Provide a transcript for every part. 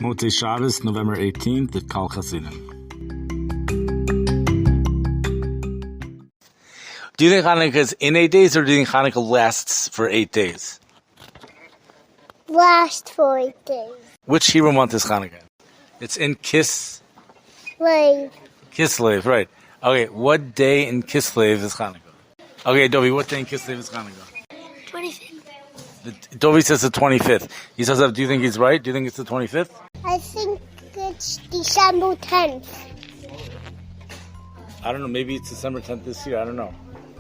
Motzei Shabbos, November 18th, at Kal Chasidim. Do you think Hanukkah is in 8 days, or do you think Hanukkah lasts for 8 days? Last for 8 days. Which Hebrew month is Hanukkah? It's in Kislev, right. Okay, what day in Kislev is Hanukkah? Okay, Dovi, what day in Kislev is Hanukkah? 25th. Dovi says the 25th. He says, do you think he's right? Do you think it's the 25th? I think it's December 10th. I don't know. Maybe it's December 10th this year. I don't know.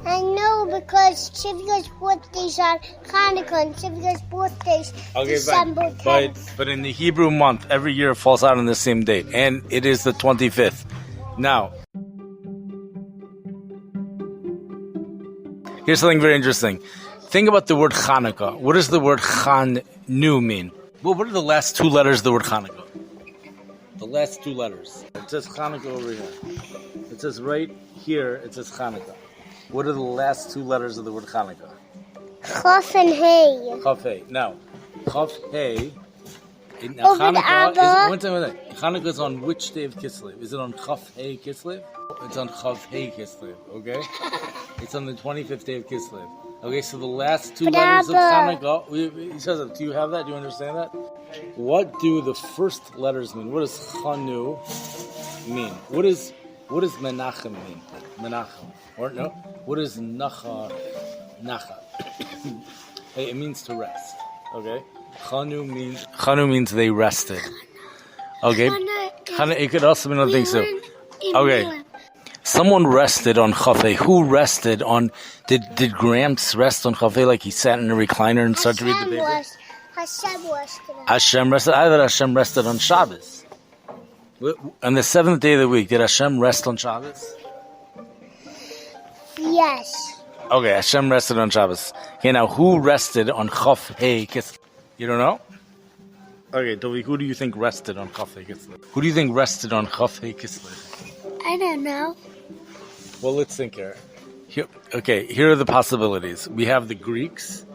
I know because Shivka's birthday's on Hanukkah and Shivka's birthday's December 10th. But in the Hebrew month, every year it falls out on the same date. And it is the 25th. Now, here's something very interesting. Think about the word Chanukah. What does the word Chanu mean? Well, what are the last two letters of the word Chanukah? The last two letters. It says Chanukah over here. It says right here, it says Chanukah. What are the last two letters of the word Chanukah? Chaf and Hey. Chaf Hey. Now, Chaf Hey. Chanukah is on which day of Kislev? Is it on Chaf Hey Kislev? It's on Chaf Hey Kislev, okay? It's on the 25th day of Kislev. Okay, so the last two letters of Chanukah, he says, do you have that? Do you understand that? What do the first letters mean? What does Chanu mean? What does Menachem mean? Menachem. Or no? What does Nacha? Hey, it means to rest. Okay? Chanu means they rested. Okay? It could also mean other things too. Okay. Someone rested on Chafei. Who rested on? Did Gramps rest on Chafei like he sat in a recliner and started to read the paper? Hashem rested. Hashem rested. I thought Hashem rested on Shabbos. On the 7th day of the week, did Hashem rest on Shabbos? Yes. Okay, Hashem rested on Shabbos. Okay, now who rested on Chafei Kislev? You don't know? Okay, Dovi, who do you think rested on Chafei Kislev? Who do you think rested on Chafei Kislev? I don't know. Well, let's think here. Here are the possibilities. We have the Greeks.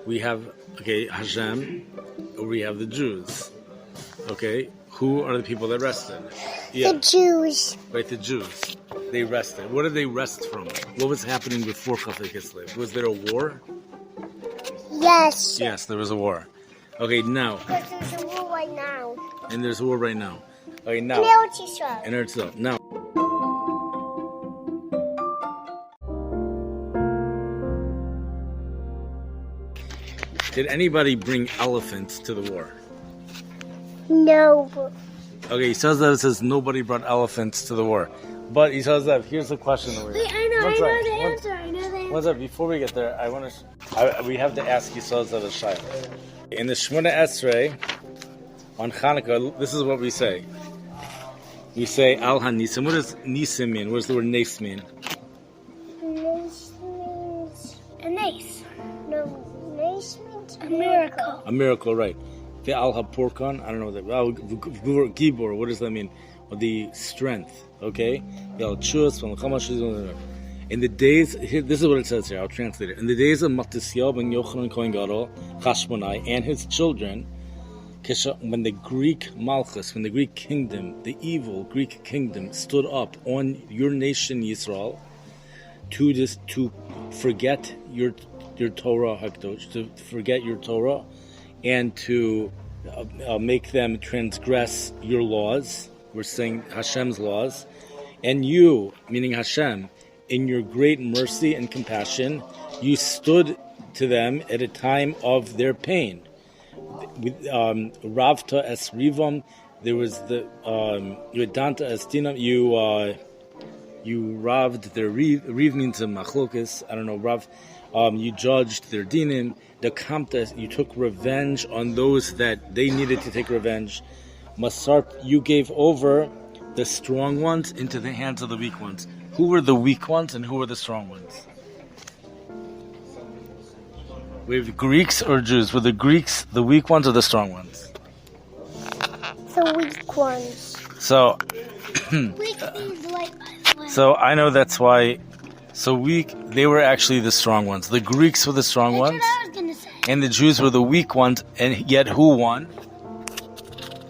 We have, Hashem. Or we have the Jews. Okay? Who are the people that rested? Yeah. The Jews. Right, the Jews. They rested. What did they rest from? What was happening before Chafei Kislev? Was there a war? Yes. Yes, there was a war. Okay, now. Because there's a war right now. And there's a war right now. Okay, now. In Eretz Yisrael. In Eretz Yisrael. Now. Did anybody bring elephants to the war? No. Okay, he says that it says nobody brought elephants to the war. But he says that, here's the question over here. Wait, I know the answer. One second, before we get there, we have to ask you that a shayla. In the Shemona Esrei, on Chanukah, this is what we say. We say, Al HaNisim. What does Nisim mean? What does the word Nes mean? Nes means a nace. No, Nes means a miracle. A miracle, right. The Al HaPorkan, I don't know that. Al Gibor, what does that mean? Well, the strength, okay? The Al Chus, in the days, this is what it says here, I'll translate it. In the days of Matisyahu ben Yochanan Kohen Gadol, Chashmonai, and his children, when the Greek Malchus, when the Greek kingdom, the evil Greek kingdom stood up on your nation Yisrael to forget your Torah Hakdosh, to forget your Torah, and to make them transgress your laws. We're saying Hashem's laws. And you, meaning Hashem, in your great mercy and compassion, you stood to them at a time of their pain. Ravta es rivam, there was the Yudanta es dinam, you raved their riv means a machlokas, I don't know, rav, you judged their dinim, the kamta, you took revenge on those that they needed to take revenge. Masart, you gave over the strong ones into the hands of the weak ones. Who were the weak ones and who were the strong ones? We have Greeks or Jews. Were the Greeks the weak ones or the strong ones? The weak ones. So, Weak means light, by the way. so I know that's why. So weak, they were actually the strong ones. The Greeks were the strong That's ones, what I was gonna say. and the Jews were the weak ones. And yet, who won?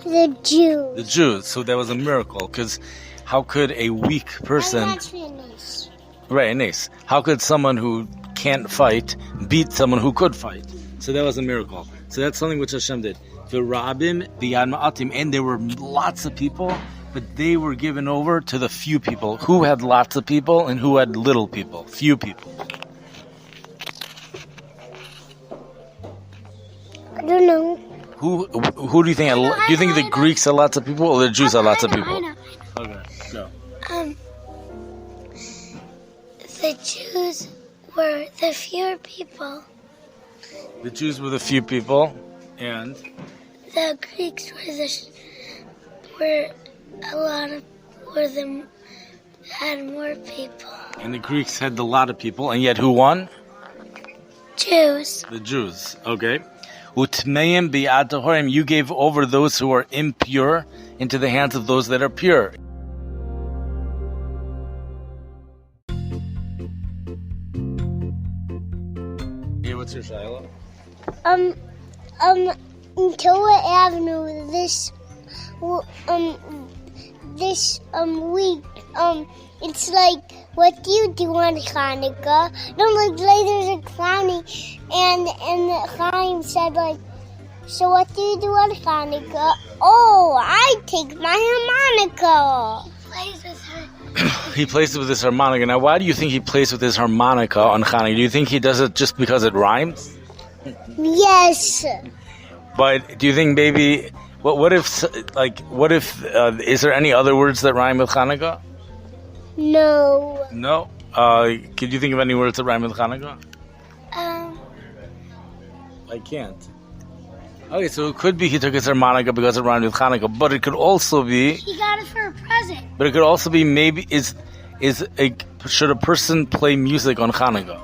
The Jews. The Jews. So that was a miracle, because how could a weak person... I'm not finished. Right, nice. How could someone who can't fight beat someone who could fight? So that was a miracle. So that's something which Hashem did. V'rabim b'yad ma'atim, and there were lots of people, but they were given over to the few people. Who had lots of people and who had little people? Few people. I don't know. Who do you think? Do you think the Greeks had lots of people or the Jews had lots of people? I know. Okay, go. The Jews were the fewer people. The Jews were the few people, and The Greeks had more people. the Greeks had a lot of people, and yet who won? Jews. The Jews. Okay. Utmeim bi'ad tahorim, you gave over those who are impure into the hands of those that are pure. Yeah, what's your shiloh? In Killa Avenue this week, it's like, what do you do on Chanukah? No, like, there's a clowny, and Chaim said, like, so what do you do on Chanukah? Oh, I take my harmonica. He plays it with his harmonica. Now, why do you think he plays with his harmonica on Chanukah? Do you think he does it just because it rhymes? Yes. But do you think maybe, what if, is there any other words that rhyme with Chanukah? No. No? Could you think of any words that rhyme with Chanukah? I can't. Okay, so it could be he took his harmonica because it rhymed with Chanukah, but it could also be... He got it for a present. But it could also be maybe, should a person play music on Chanukah?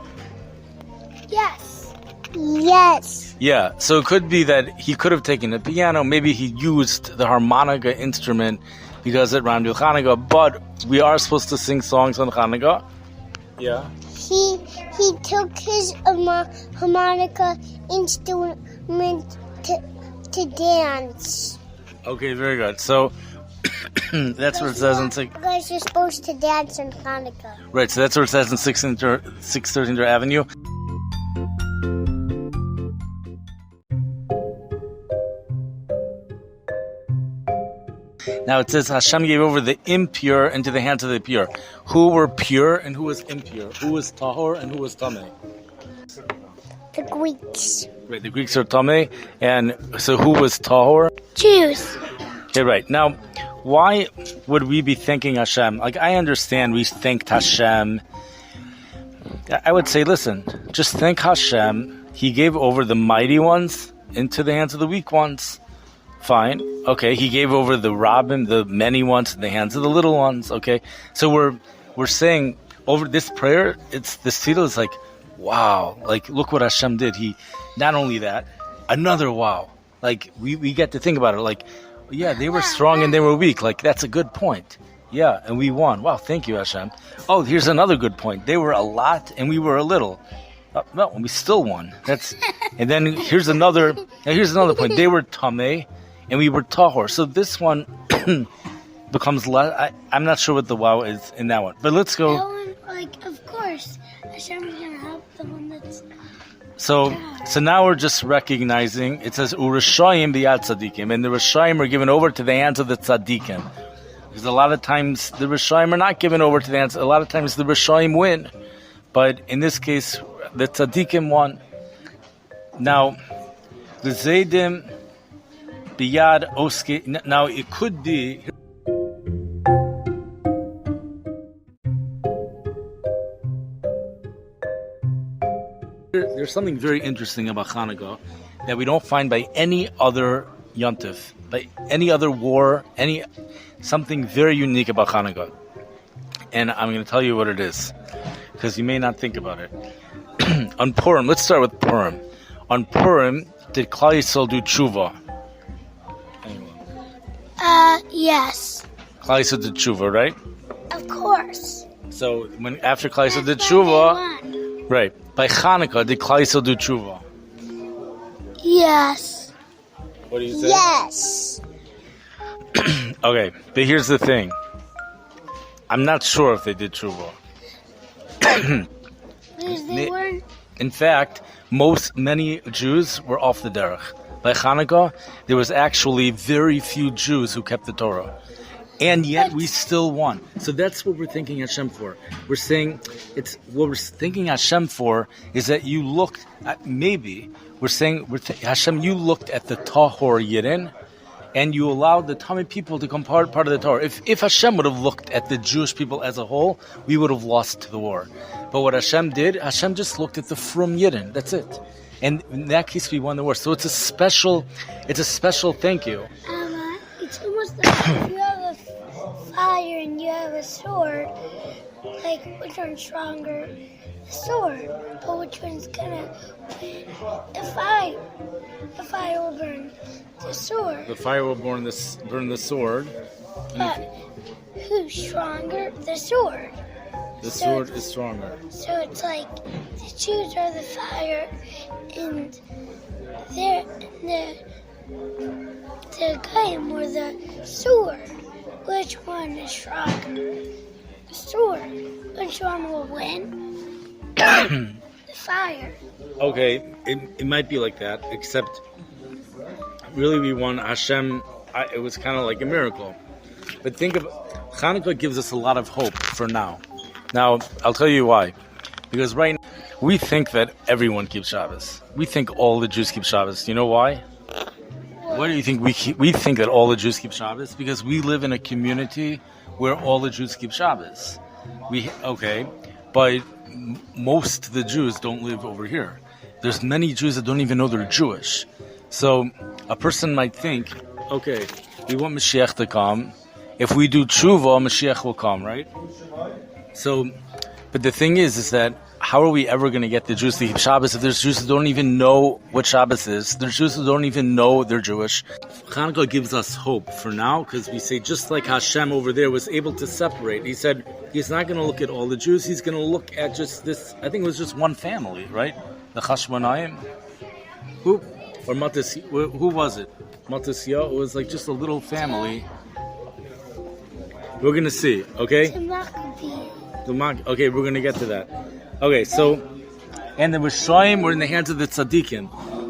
Yes. Yes. Yeah, so it could be that he could have taken the piano, maybe he used the harmonica instrument because it rhymed with Chanukah, but we are supposed to sing songs on Chanukah. Yeah. He took his harmonica instrument to dance. Okay, very good. So that's what it says in You guys are supposed to dance on Hanukkah. right. So that's what it says in 613 Avenue. Now it says Hashem gave over the impure into the hands of the pure. Who were pure and who was impure? Who was tahor and who was tameh? The Greeks. Right, the Greeks are tameh, and so who was tahor? Jews. Okay, right. Now, why would we be thanking Hashem? Like, I understand we thanked Hashem. I would say, listen, just thank Hashem. He gave over the mighty ones into the hands of the weak ones. Fine. Okay, he gave over the Rabbim, the many ones, in the hands of the little ones. Okay, so we're saying over this prayer, it's this tefillah is like, wow, like look what Hashem did. He, not only that, another wow. Like we get to think about it. Like, yeah, they were strong and they were weak. Like that's a good point. Yeah, and we won. Wow, thank you, Hashem. Oh, here's another good point. They were a lot and we were a little. No, we still won. That's, and then here's another point. They were tameh and we were tahor. So this one becomes less. I'm not sure what the wow is in that one. But let's go. That one, like, of course, Hashem's going to help the one that's... So now we're just recognizing, it says, Urashayim biyad tzadikim, and the Rashayim are given over to the hands of the tzadikim. Because a lot of times the Rashayim are not given over to the hands, a lot of times the Rashayim win. But in this case, the tzadikim won. Now, the Zaydim biyad oske, now it could be... There's something very interesting about Chanukah that we don't find by any other yontif, by any other war, something very unique about Chanukah. And I'm going to tell you what it is, because you may not think about it. On Purim, let's start with Purim. On Purim, did Klal Yisrael do tshuva? Anyone? Yes. Klal Yisrael did tshuva, right? Of course. So after Klal Yisrael did tshuva, right? By Chanukah, did Klal Yisrael do tshuva? Yes. What do you say? Yes. Okay, but here's the thing. I'm not sure if they did tshuva. Because they weren't. In fact, many Jews were off the derech. By Chanukah, there was actually very few Jews who kept the Torah. And yet we still won. So that's what we're thanking Hashem for. We're saying, it's what we're thanking Hashem for is that you looked at, maybe, we're saying, Hashem, you looked at the Tahor Yidden, and you allowed the Tamid people to become part of the Torah. If Hashem would have looked at the Jewish people as a whole, we would have lost the war. But what Hashem did, Hashem just looked at the Frum Yidden. That's it. And in that case, we won the war. So it's a special thank you. It's almost like if you have a fire and you have a sword, like which one's stronger? The sword. But which one's gonna win? The fire will burn the sword. The fire will burn the sword. But who's stronger? The sword. The sword is stronger. So it's like the Jews are the fire, and the Goyim were the sword. Which one is stronger? The sword. Which one will win? The fire. Okay, it might be like that, except really we won Hashem. It was kind of like a miracle. But think of Chanukah gives us a lot of hope for now. Now, I'll tell you why. Because right now, we think that everyone keeps Shabbos. We think all the Jews keep Shabbos. You know why? Why do you think we think that all the Jews keep Shabbos? Because we live in a community where all the Jews keep Shabbos. But most of the Jews don't live over here. There's many Jews that don't even know they're Jewish. So a person might think, okay, we want Mashiach to come. If we do tshuva, Mashiach will come, right? So, but the thing is that how are we ever going to get the Jews to keep Shabbos if there's Jews who don't even know what Shabbos is? There's Jews who don't even know they're Jewish. Chanukah gives us hope for now because we say just like Hashem over there was able to separate. He said he's not going to look at all the Jews. He's going to look at just this. I think it was just one family, right? The Chashmonaim. Who was it? Matisyahu. It was like just a little family. We're going to see, okay? Okay, we're going to get to that. Okay, so, and the Rishoyim were in the hands of the Tzaddikim,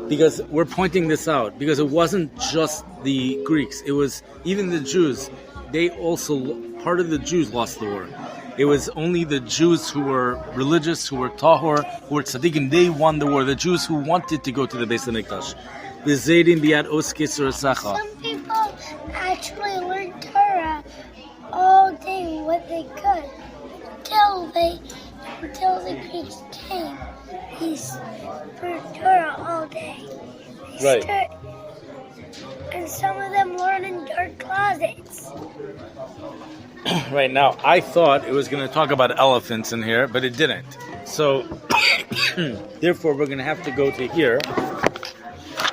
because we're pointing this out, because it wasn't just the Greeks, it was even the Jews. They also, part of the Jews lost the war. It was only the Jews who were religious, who were Tahor, who were Tzaddikim, they won the war. The Jews who wanted to go to the Beis HaMikdash. Some people actually learned Torah all day what they could until the Greeks came. He learned Torah all day. Right. And some of them learn in dark closets. Right now, I thought it was going to talk about elephants in here, but it didn't. So, therefore, we're going to have to go to here,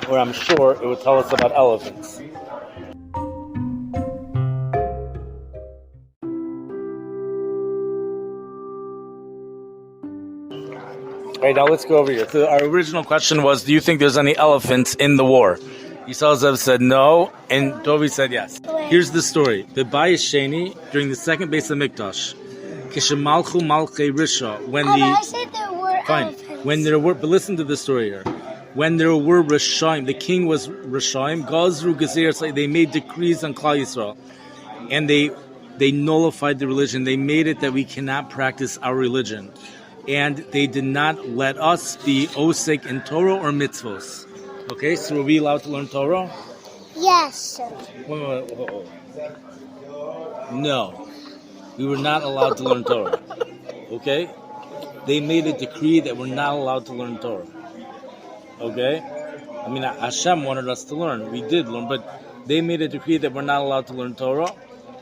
where I'm sure it would tell us about elephants. Right, now let's go over here. So our original question was, do you think there's any elephants in the war? Yisrael Zev said no, and Tovi said yes. Here's the story. The Bayis Sheni, during the second Beis HaMikdash, Kishemalchu Malchei Risha, when I said there were elephants. When there were, but listen to the story here. When there were Rishaim, the king was Rishaim, Gazru Gezer, they made decrees on Klal Yisrael, and they nullified the religion. They made it that we cannot practice our religion. And they did not let us be osek in Torah or mitzvos. Okay, so were we allowed to learn Torah? Yes. Wait. No, we were not allowed to learn Torah. Okay, they made a decree that we're not allowed to learn Torah. Okay, I mean Hashem wanted us to learn. We did learn, but they made a decree that we're not allowed to learn Torah,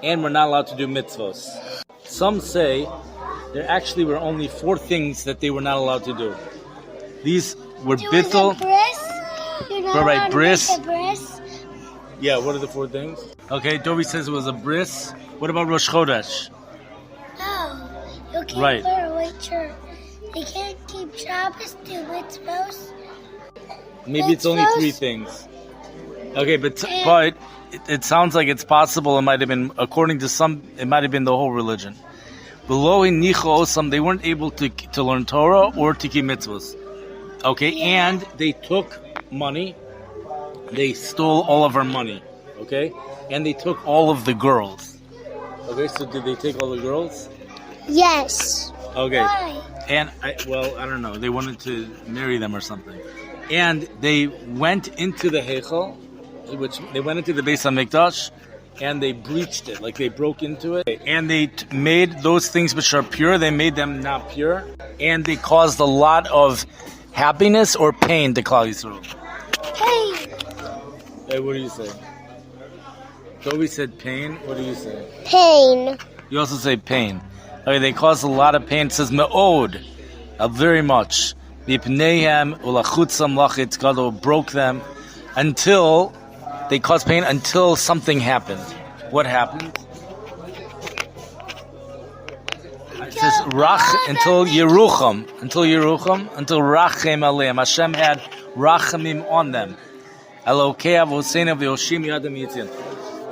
and we're not allowed to do mitzvos. Some say there actually were only 4 things that they were not allowed to do. These were bittul. Bris. Yeah, what are the 4 things? Okay, Dovi says it was a bris. What about Rosh Chodesh? No, you can't learn which church. They can't keep Shabbos, do mitzvos. Maybe it's only 3 things. Okay, but it sounds like it's possible. It might have been, according to some, it might have been the whole religion. Below in Nicho Osam, they weren't able to learn Torah or to keep mitzvahs. Okay, and they took money. They stole all of our money. Okay, and they took all of the girls. Okay, so did they take all the girls? Yes. Okay. Why? And I don't know. They wanted to marry them or something. And they went into the Heichal, which they went into the Beis HaMikdash, and they breached it, like they broke into it. And they made those things which are pure, they made them not pure. And they caused a lot of happiness or pain to Klal Yisrael. Pain. Hey, what do you say? Toby said pain. What do you say? Pain. You also say pain. Okay, they caused a lot of pain. It says me'od, very much. V'ipneihem ulachutzam lachitz gadol, broke them until they caused pain until something happened. What happened? It says rach until Yerucham, until rachem aleim. Hashem had rachamim on them. Elokei avoseinu v'yoshim yadam yitzin.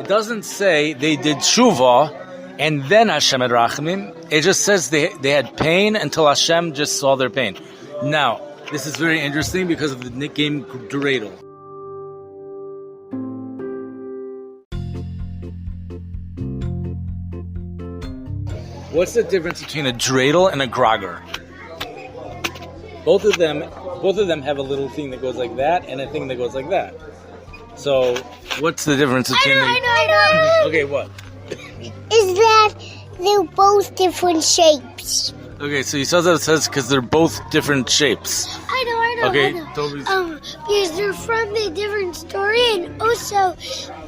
It doesn't say they did tshuva and then Hashem had rachamim. It just says they had pain until Hashem just saw their pain. Now, this is very interesting because of the nickname dreidel. What's the difference between a dreidel and a grogger? Both of them have a little thing that goes like that and a thing that goes like that. So, what's the difference between I know. Okay, what? Is that they're both different shapes. Okay, so you saw that it says because they're both different shapes. I know. Okay, I know. Toby's... Because they're from a different story, and also,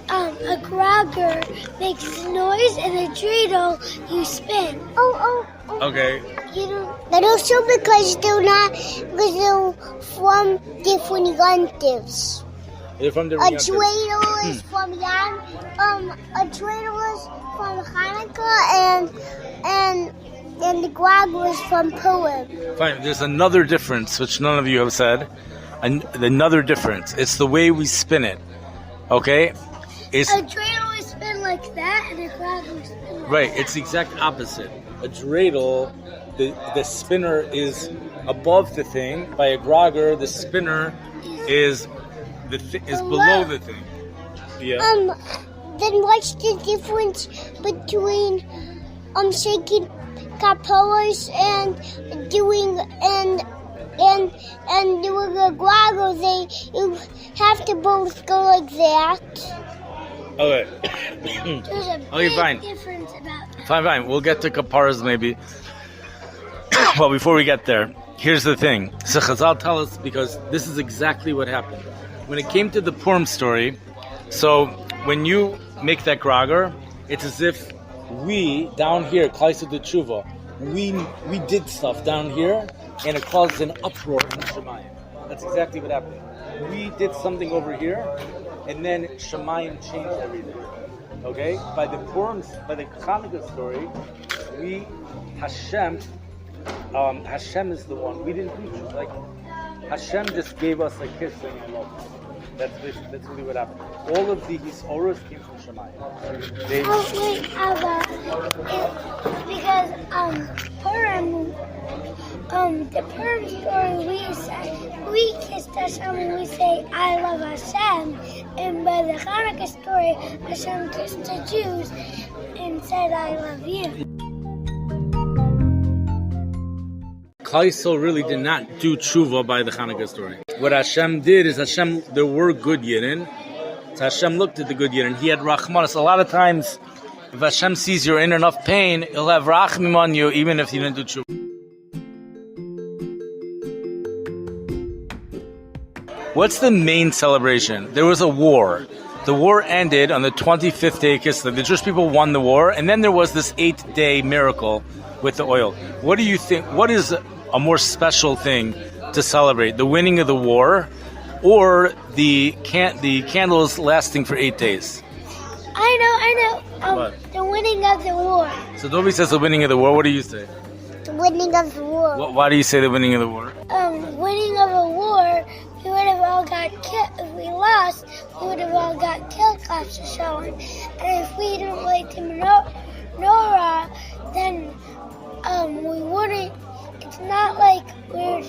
a grogger makes noise, and a dreidel you spin. Okay. But also because they're from different relatives. They're from A different dreidel is from Yom. A dreidel is from Chanukah, and the grogger is from Purim. Fine, there's another difference, which none of you have said. Another difference. It's the way we spin it. Okay? A dreidel is spin like that, and a grogger is spin like Right, it's the exact opposite. A dreidel, the spinner is above the thing. By a grogger, the spinner is below the thing. Yeah. Then what's the difference between shaking caporas and doing a grogger? You have to both go like that. Okay. There's a Okay, fine. difference about that. Fine. We'll get to kaparas maybe. But before we get there, here's the thing. So Chazal tell us, because this is exactly what happened. When it came to the Purim story, so when you make that grogger, it's as if we, down here, Klaisa de Tshuva, we did stuff down here, and it caused an uproar in Shemayim. That's exactly what happened. We did something over here, and then Shemayim changed everything. Okay? By the Chanukah story, Hashem is the one. We didn't preach it. Like, Hashem just gave us a kiss saying, I love you. That's really what happened. All of the Hisoros came from Shemayim. Because Purim, the Purim story, we kissed Hashem and we say, I love Hashem. And by the Chanukah story, Hashem kissed the Jews and said, I love you. Klal Yisrael really did not do tshuva by the Chanukah story. What Hashem did is there were good Yidden. So Hashem looked at the good Yidden. He had Rachmanis. A lot of times, if Hashem sees you're in enough pain, He'll have Rachmim on you, even if you didn't do tshuva. What's the main celebration? There was a war. The war ended on the 25th day of Kislev. The Jewish people won the war, and then there was this 8-day miracle with the oil. What do you think? What is a more special thing to celebrate? The winning of the war, or the candles lasting for 8 days? I know. The winning of the war. So Dobie says the winning of the war. What do you say? The winning of the war. Why do you say the winning of the war? Winning of a war, we would have all got killed. If we lost, we would have all got killed, Chas v'shalom. And if we didn't like the menorah, then we wouldn't. It's not like we'd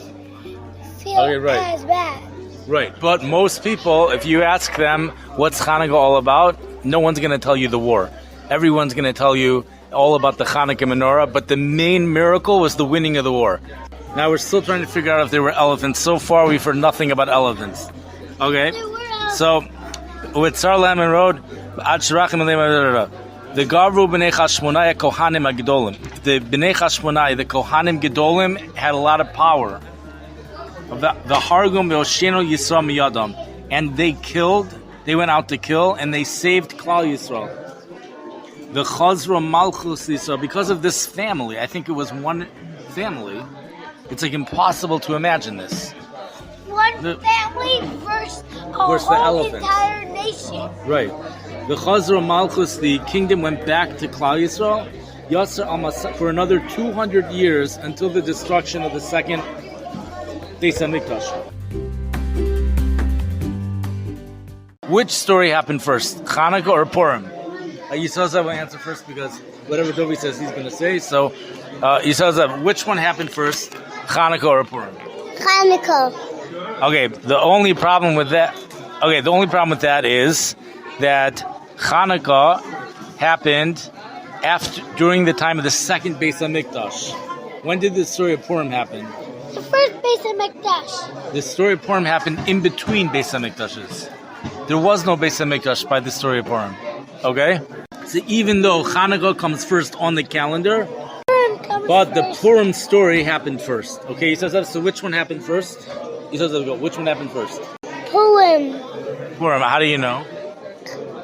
feel as bad. Right, but most people, if you ask them what's Chanukah all about, no one's going to tell you the war. Everyone's going to tell you all about the Chanukah menorah, but the main miracle was the winning of the war. Now we're still trying to figure out if there were elephants. So far we've heard nothing about elephants. Okay? So, with Tsar Laman Road, the Gavru B'nei Chashmonai Kohanim Agdolim. The B'nei Chashmonai, the Kohanim Gedolim, had a lot of power. The Hargum Ve'oshenu Yisrael Miyadam. And they went out to kill, and they saved Klal Yisrael. The Chazra Malchus Yisrael, because of this family, I think it was one family, it's like impossible to imagine this. One family versus the entire nation. Right. The Chazra Malchus, the kingdom, went back to Klal Yisrael Yasser al for another 200 years until the destruction of the second Beis HaMikdash. Which story happened first, Chanukah or Purim? Yisrael will answer first because whatever Dovi says he's going to say. So, Yisrael, which one happened first, Chanukah or Purim? Chanukah. Okay, the only problem with that is that Chanukah happened during the time of the second Beis HaMikdash. When did the story of Purim happen? The first Beis HaMikdash. The story of Purim happened in between Beis HaMikdashes. There was no Beis HaMikdash by the story of Purim. Okay? So even though Chanukah comes first on the calendar, but the Purim story happened first. Okay, he says that. So which one happened first? He says that. Which one happened first? Purim. Purim. How do you know?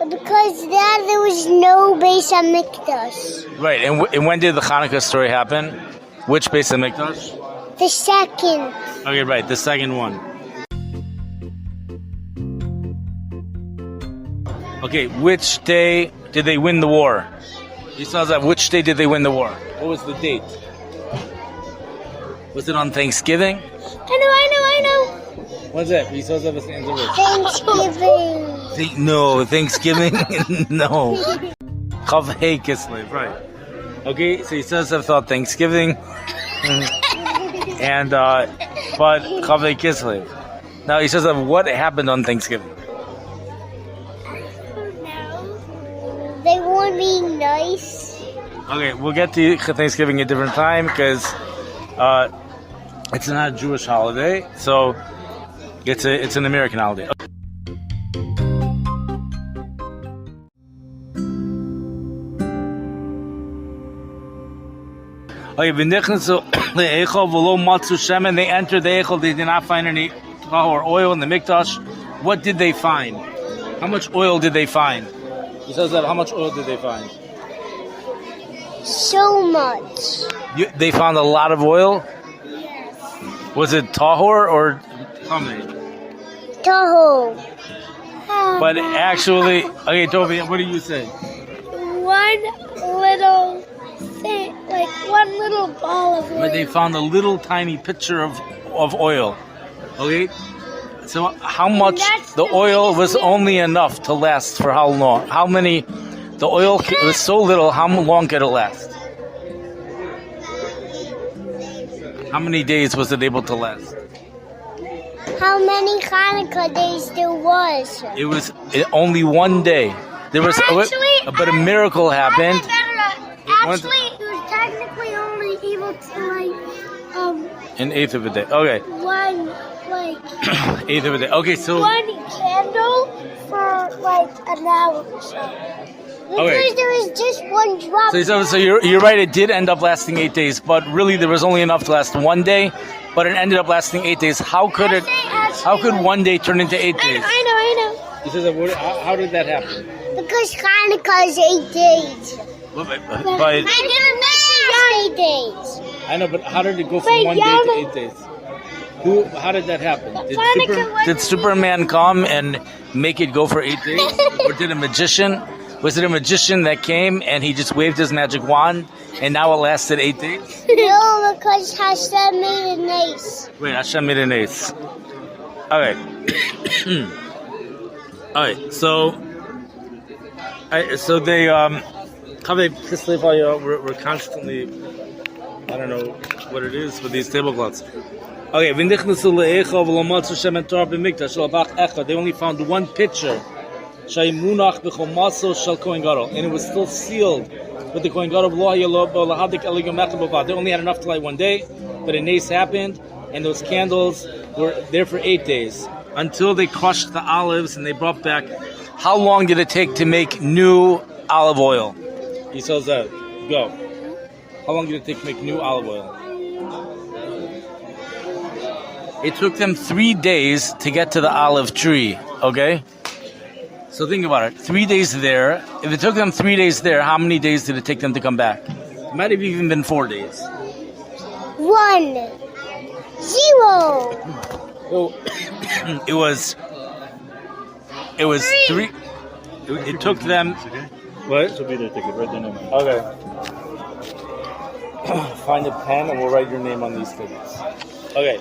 Because there was no Beis HaMikdash. Right. And when did the Chanukah story happen? Which Beis HaMikdash? The second. Okay, right. The second one. Okay, which day did they win the war? He says that. Which day did they win the war? What was the date? Was it on Thanksgiving? I know. What's that? He says that was the answer. Thanksgiving. No, Thanksgiving? No. Chav Hei Kislev, right. Okay, so he says I thought Thanksgiving. And, but Chav Hei Kislev. Now he says that what happened on Thanksgiving? They were being nice. Okay, we'll get to Thanksgiving a different time because it's not a Jewish holiday, so it's an American holiday. Okay, they entered the Eichel, they did not find any or oil in the Mikdash. What did they find? How much oil did they find? He says that. How much oil did they find? So much. They found a lot of oil? Yes. Was it tahor or tamei? Tahor. But actually, okay, Toby, what do you say? One little thing, like one little ball of oil. But they found a little tiny pitcher of oil. Okay? So how much the oil was only enough to last for how long? How many? The oil was so little, how long could it last? How many days was it able to last? How many Hanukkah days there was? It was only one day. There was, but a miracle happened. Actually, it was technically only able to an eighth of a day. Okay. Eighth of a day. Okay, so one candle for an hour or so. Because there was just one drop. So you're right. It did end up lasting 8 days, but really there was only enough to last one day. But it ended up lasting 8 days. How could one day turn into 8 days? I know. He says, how did that happen? Because Hanukkah is 8 days. But I didn't last 8 days. I know, but how did it go from 1 day to 8 days? How did that happen? Did Superman come and make it go for 8 days? Or did a magician? Was it a magician that came and he just waved his magic wand and now it lasted 8 days? No, because Hashem made an ace. Wait, Hashem made an ace. Okay. All right, so they we're constantly, I don't know what it is with these tablecloths. Okay, they only found one pitcher, and it was still sealed with the Kohen Gadol. They only had enough to light one day, but a nace happened, and those candles were there for 8 days until they crushed the olives and they brought back. How long did it take to make new olive oil? He says that. Go. How long did it take to make new olive oil? It took them 3 days to get to the olive tree. Okay? So think about it. 3 days there. If it took them 3 days there, how many days did it take them to come back? It might have even been 4 days. 1, 0. So it was 3. It took them. What? Okay. Find a pen and we'll write your name on these tickets. Okay.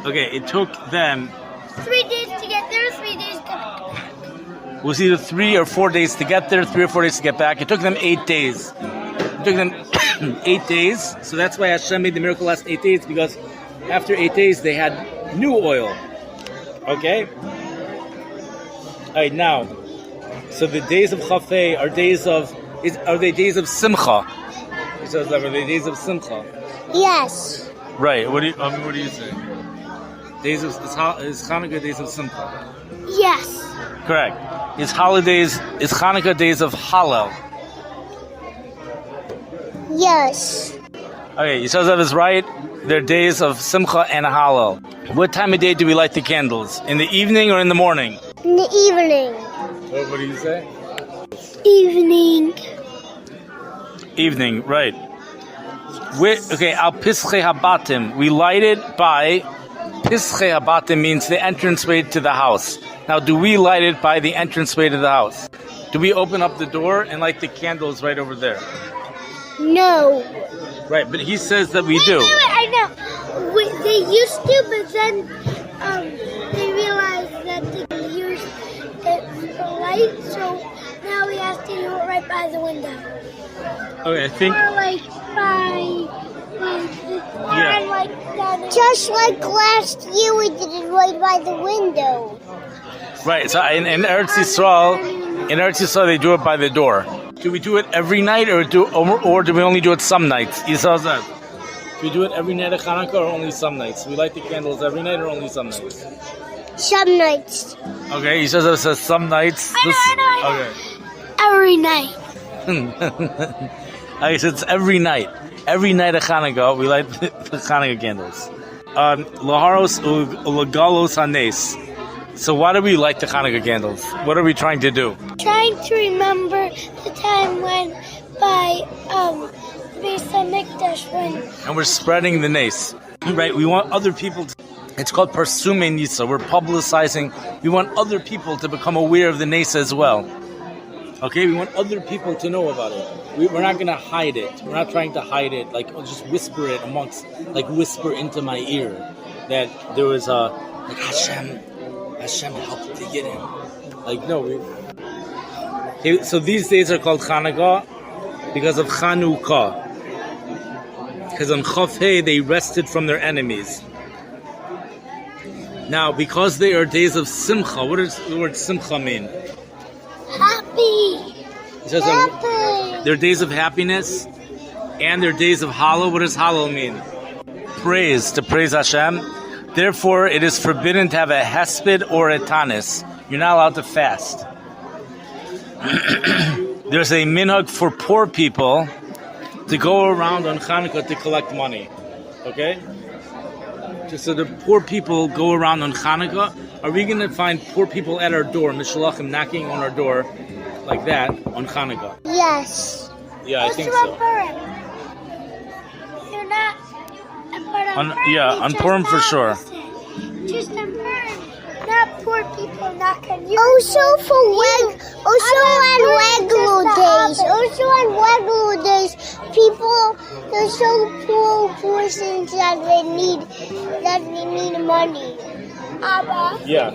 Okay, it took them 3 days to get there, 3 days to come back. it was either 3 or 4 days to get there, 3 or 4 days to get back. It took them 8 days. It took them 8 days. So that's why Hashem made the miracle last 8 days, because after 8 days they had new oil. Okay? Alright, now, so the days of Chafei are they days of Simcha? He says that, are they days of Simcha? Yes. Right. What do you say? Days of is Chanukah days of Simcha? Yes. Correct. Is Chanukah days of Hallel? Yes. Okay, Yisrael is right. They're days of Simcha and Hallel. What time of day do we light the candles? In the evening or in the morning? In the evening. What do you say? Evening. Evening, right. Okay, al Pischei Habatim. We light it by Pischei Habatim means the entranceway to the house. Now, do we light it by the entranceway to the house? Do we open up the door and light the candles right over there? No. Right, but he says that we do. Wait, I know. They used to, but then they realized that they could use it for light, so now we have to do it right by the window. Okay, I think. Or like by just like last year we did it right by the window. Right, so in Eretz Yisrael, they do it by the door. Do we do it every night, or do we only do it some nights? Yisrael says, do we do it every night of Chanukah or only some nights? We light the candles every night or only some nights? Some nights. Okay, Yisrael says some nights. I know. Okay. Every night. Okay, so it's every night. Every night of Chanukah, we light the Chanukah candles. Laharos ulagalos hanes. So why do we light the Chanukah candles? What are we trying to do? Trying to remember the time when by the Beis HaMikdash when. And we're spreading the nace. Right, we want other people to. It's called Parsumei Nisa. We're publicizing. We want other people to become aware of the nace as well. Okay, we want other people to know about it. We're not going to hide it. We're not trying to hide it. Like, just whisper it whisper into my ear that there was Hashem helped to get him. Like, no. Okay, so these days are called Chanukah because of Chanukah. Because on Chafei they rested from their enemies. Now, because they are days of Simcha, what does the word Simcha mean? Happy. It says Happy. they're days of happiness and they're days of Hallel. What does Hallel mean? Praise, to praise Hashem. Therefore, it is forbidden to have a hesped or a tanis. You're not allowed to fast. There's a minhag for poor people to go around on Chanukah to collect money. Okay? So the poor people go around on Chanukah. Are we going to find poor people at our door, Mishalachim knocking on our door like that on Chanukah? Yes. Yeah, I think so. You're not. On Purim for sure. Just on Purim, not poor people knock on your Also door. also on regular days. Also on regular days, people there's so poor persons that they need money. Abba. Yeah.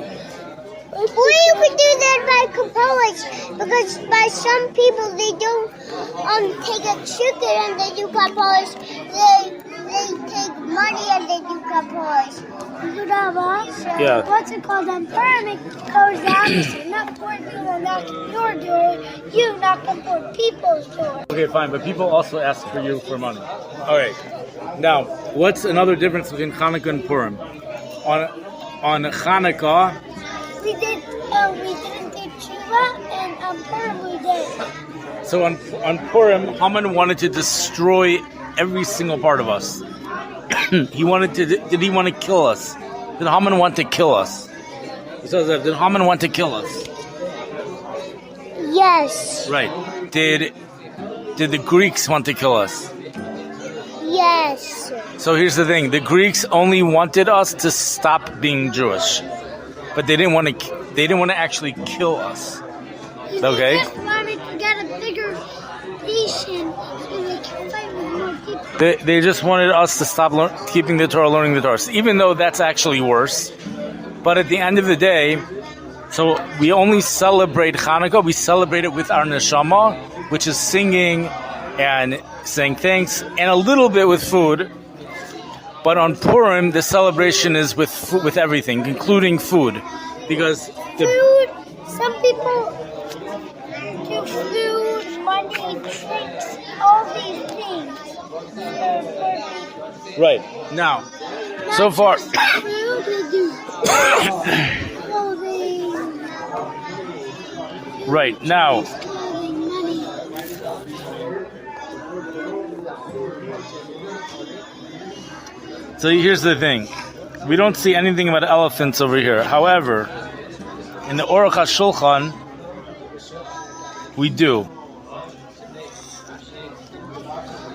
Or you could do that by Capolis, because by some people they don't take a chicken and they do Capolis. They take money and they do Capolis. Good, Abba. Yeah. What's it called? On Purim, it goes the opposite. Not poor people knock on your door. You knock on poor people's door. Okay, fine, but people also ask for you for money. All right. Now, what's another difference between Chanukah and Purim? On Chanukah, We didn't do tshuva, and on Purim we did. so on Purim, Haman wanted to destroy every single part of us. Did he want to kill us? Did Haman want to kill us? It says that, did Haman want to kill us? Yes. Right. Did the Greeks want to kill us? Yes. So here's the thing: the Greeks only wanted us to stop being Jewish, but they didn't want to actually kill us. Okay. They just wanted to get a bigger nation so they can fight with more people. They just wanted us to stop keeping the Torah, learning the Torah, even though that's actually worse. But at the end of the day, so we only celebrate Chanukah. We celebrate it with our neshama, which is singing and saying thanks, and a little bit with food. But on Purim, the celebration is with everything, including food, because Food, some people do food, money, drinks, all these things. For people. right now, so far. Food, they do clothing. Right now, Clothing, money. so here's the thing. We don't see anything about elephants over here. However, in the Aruch HaShulchan, we do.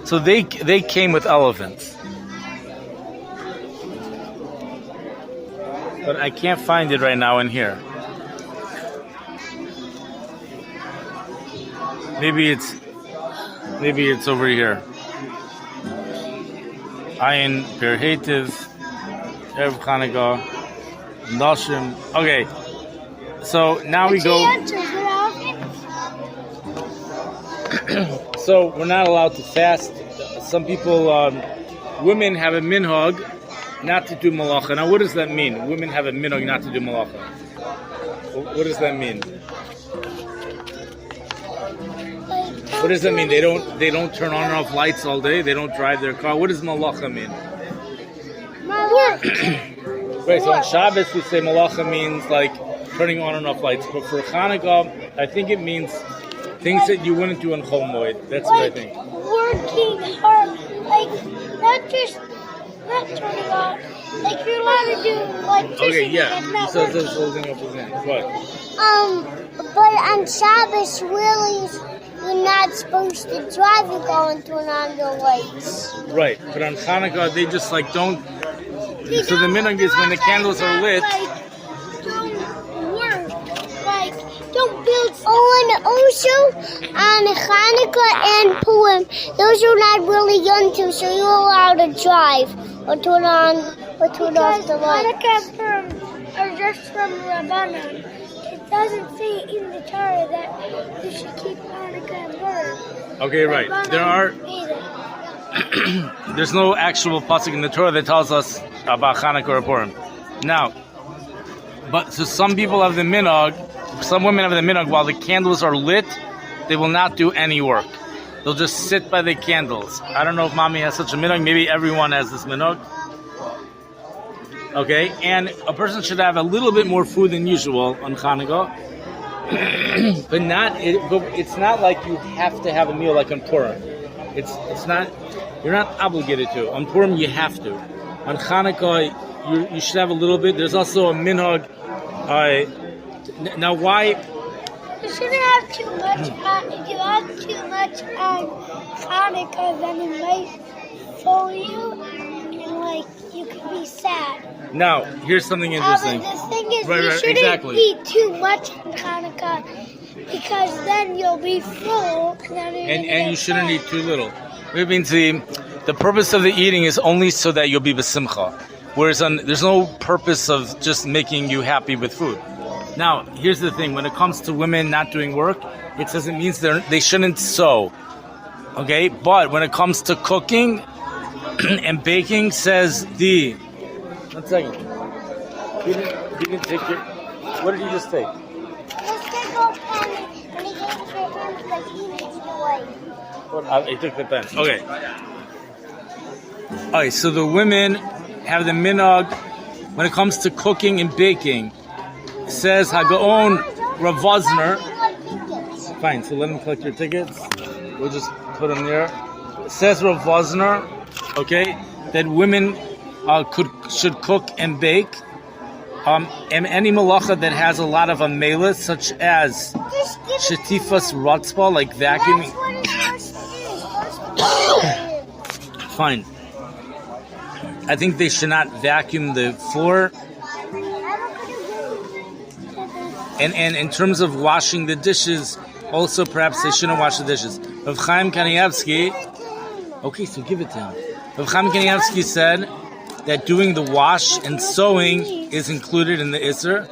So they came with elephants. But I can't find it right now in here. Maybe it's over here. Ayin Perhetiv, Erev Chanukah, Nashim. Okay, so now we go. So we're not allowed to fast. Some people, women have a minhag not to do malacha. Now, what does that mean? Women have a minhag not to do malacha. What does that mean? What does that mean? They don't turn on and off lights all day. They don't drive their car. What does malacha mean? Right. So on Shabbos we say malacha means like turning on and off lights. But for Chanukah, I think it means things that you wouldn't do on Chol Moed. That's what I think. Working hard, not turning on. Like you're allowed to do like fishing. Okay, yeah. And not He says working. this holding up his hand. What? But on Shabbos, really, you're not supposed to drive. You're going to turn on the lights. Right. But on Chanukah, they just like don't. So the minhag is when the candles are lit. Don't work. Like, don't build. Oh, and also on Hanukkah and Purim, those are not really young too, so you're allowed to drive or turn on or turn off the light. Hanukkah and Purim are just from Rabbanan. It doesn't say in the Torah that you should keep Hanukkah and Purim. Okay, right. There are. There's no actual pasuk in the Torah that tells us about Chanukah or Purim. Now, but so some people have the minhag, some women have the minhag while the candles are lit, they will not do any work. They'll just sit by the candles. I don't know if mommy has such a minhag. Maybe everyone has this minhag. Okay, and a person should have a little bit more food than usual on Chanukah, but it's not like you have to have a meal like on Purim. It's not. You're not obligated to. On Purim, you have to. On Chanukah, you should have a little bit. There's also a minhag. Now, why? You shouldn't have too much. If you have too much on Hanukkah, then it might fool you. like you can be sad. Now, here's something interesting. But the thing is, Right, you right, shouldn't exactly. eat too much on Hanukkah because then you'll be full, And you shouldn't eat too little. Which means the purpose of the eating is only so that you'll be besimcha. Whereas there's no purpose of just making you happy with food. Now, here's the thing. When it comes to women not doing work, it doesn't mean they shouldn't sew. Okay? But when it comes to cooking and baking, says the... 1 second. He didn't take your... What did he just take? Let's take off and he gave it to him because he needs to wait. He took the pen. Okay. Alright, so the women have the minhag when it comes to cooking and baking. Says Hagaon Rav Wosner. Fine, so let him collect your tickets. We'll just put them there. Says Rav Wosner, okay, that women should cook and bake. And any malacha that has a lot of amelas, such as shetifas rotzpa, like vacuuming. Fine. I think they should not vacuum the floor. And in terms of washing the dishes, also perhaps they shouldn't wash the dishes. Rav Chaim Kanievsky, okay, so give it to him. Rav Chaim Kanievsky said that doing the wash and sewing is included in the Isser,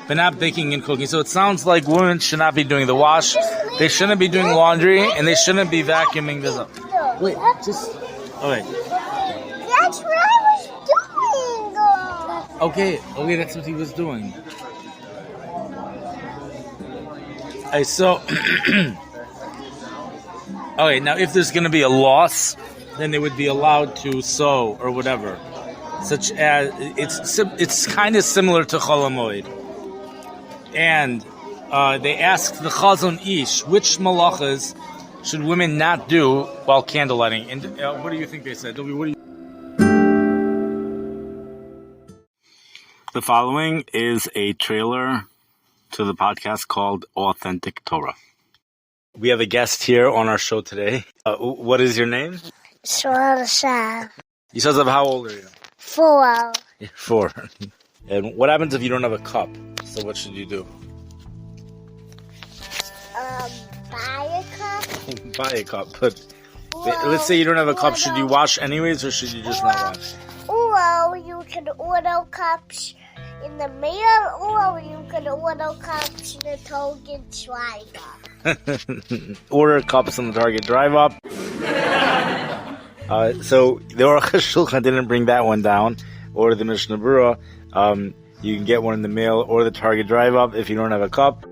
but not baking and cooking. So it sounds like women should not be doing the wash, they shouldn't be doing laundry, and they shouldn't be vacuuming this up. Wait, just... Okay. That's what I was doing. Okay, that's what he was doing. So... Okay, now if there's going to be a loss, then they would be allowed to sew or whatever. Such as it's kind of similar to Chol HaMoed. And they asked the Chazon Ish, which malachas should women not do while candlelighting? And what do you think they said? The following is a trailer to the podcast called Authentic Torah. We have a guest here on our show today. What is your name? Shasha. Yishazav, how old are you? 4. You're 4. And what happens if you don't have a cup? So what should you do? Buy a cup. Buy a cup. But let's say you don't have a cup. Should you wash anyways, or should you just not wash? Or you can order cups in the mail, or you can order cups in the Target drive-up. Order cups on the Target drive-up. So the Aruch HaShulchan didn't bring that one down, or the Mishnah Berurah. You can get one in the mail or the Target drive-up if you don't have a cup.